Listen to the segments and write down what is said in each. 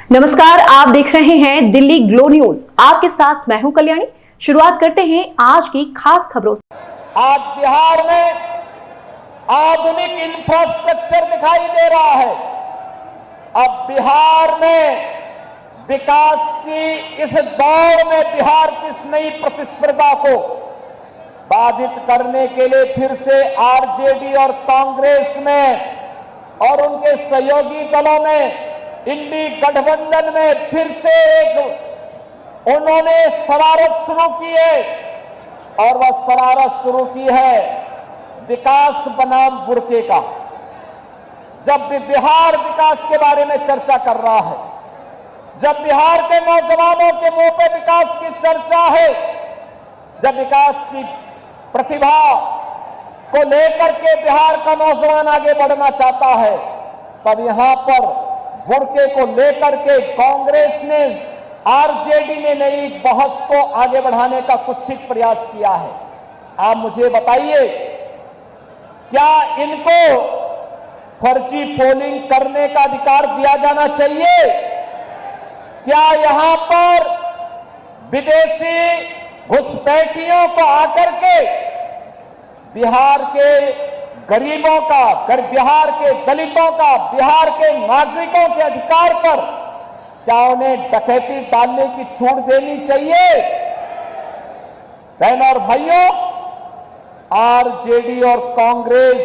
नमस्कार, आप देख रहे हैं दिल्ली ग्लो न्यूज। आपके साथ मैं हूं कल्याणी। शुरुआत करते हैं आज की खास खबरों से। आज बिहार में आधुनिक इंफ्रास्ट्रक्चर दिखाई दे रहा है। अब बिहार में विकास की इस दौड़ में बिहार की इस नई प्रतिस्पर्धा को बाधित करने के लिए फिर से आरजेडी और कांग्रेस में और उनके सहयोगी दलों में इंडी गठबंधन में फिर से एक उन्होंने शरारत शुरू की है और वह शरारत शुरू की है विकास बनाम बुरके का। जब भी बिहार विकास के बारे में चर्चा कर रहा है, जब बिहार के नौजवानों के मुंह पे विकास की चर्चा है, जब विकास की प्रतिभा को लेकर के बिहार का नौजवान आगे बढ़ना चाहता है, तब यहां पर बुरके को लेकर के कांग्रेस ने, आरजेडी ने नई बहस को आगे बढ़ाने का कुत्सित प्रयास किया है। आप मुझे बताइए, क्या इनको फर्जी पोलिंग करने का अधिकार दिया जाना चाहिए? क्या यहां पर विदेशी घुसपैठियों को आकर के बिहार के गरीबों का, बिहार के दलितों का, बिहार के नागरिकों के अधिकार पर क्या उन्हें डकैती डालने की छूट देनी चाहिए? बहनों और भाइयों, आरजेडी और कांग्रेस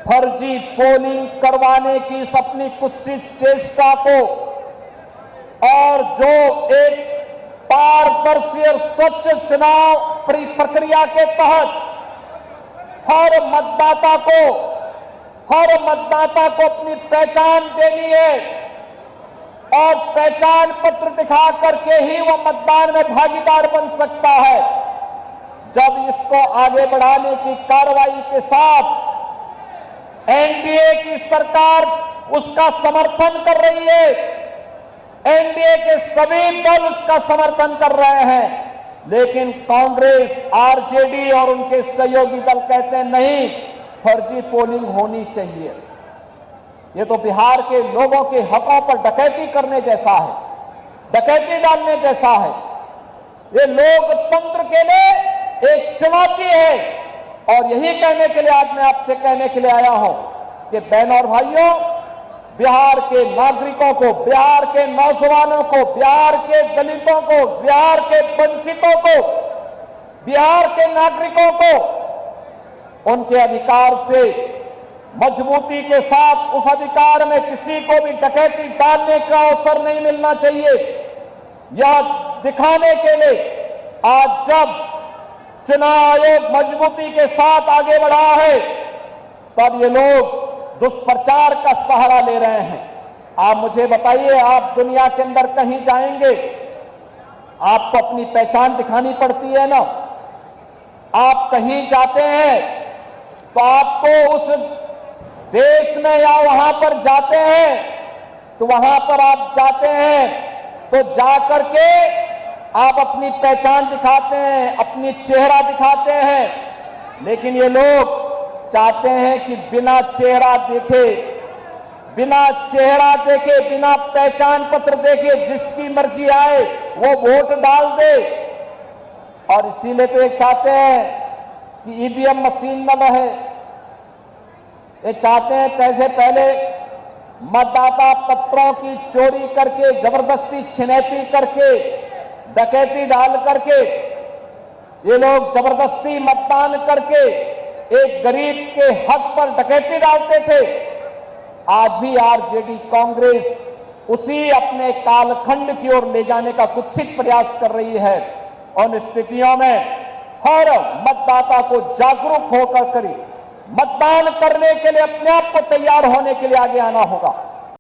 फर्जी पोलिंग करवाने की इस अपनी कुत्सित चेष्टा को और जो एक पारदर्शी और स्वच्छ चुनाव प्रक्रिया के तहत हर मतदाता को अपनी पहचान देनी है और पहचान पत्र दिखा करके ही वह मतदान में भागीदार बन सकता है। जब इसको आगे बढ़ाने की कार्रवाई के साथ एनडीए की सरकार उसका समर्थन कर रही है, एनडीए के सभी दल उसका समर्थन कर रहे हैं, लेकिन कांग्रेस, आरजेडी और उनके सहयोगी दल कहते हैं नहीं, फर्जी पोलिंग होनी चाहिए। ये तो बिहार के लोगों के हकों पर डकैती करने जैसा है, डकैती डालने जैसा है। ये लोकतंत्र के लिए एक चुनौती है और यही कहने के लिए आज मैं आपसे कहने के लिए आया हूं कि बहनों और भाइयों, बिहार के नागरिकों को, बिहार के नौजवानों को, बिहार के दलितों को, बिहार के वंचितों को, बिहार के नागरिकों को उनके अधिकार से मजबूती के साथ, उस अधिकार में किसी को भी डकैती डालने का अवसर नहीं मिलना चाहिए। यह दिखाने के लिए आज जब चुनाव आयोग मजबूती के साथ आगे बढ़ा है, तब ये लोग दुष्प्रचार का सहारा ले रहे हैं। आप मुझे बताइए, आप दुनिया के अंदर कहीं जाएंगे, आपको अपनी पहचान दिखानी पड़ती है ना। आप कहीं जाते हैं तो आपको उस देश में या वहां पर जाते हैं तो वहां पर आप जाते हैं तो जाकर के आप अपनी पहचान दिखाते हैं, अपनी चेहरा दिखाते हैं। लेकिन ये लोग चाहते हैं कि बिना चेहरा देखे, बिना पहचान पत्र देखे जिसकी मर्जी आए वो वोट डाल दे। और इसीलिए तो ये चाहते हैं कि ईवीएम मशीन न रहे। ये चाहते हैं कैसे पहले मतदाता पत्रों की चोरी करके, जबरदस्ती छिनैती करके, डकैती डाल करके ये लोग जबरदस्ती मतदान करके एक गरीब के हक पर डकैती डालते थे। आज भी आरजेडी कांग्रेस उसी अपने कालखंड की ओर ले जाने का कुत्सित प्रयास कर रही है। उन स्थितियों में हर मतदाता को जागरूक होकर मतदान करने के लिए अपने आप को तैयार होने के लिए आगे आना होगा।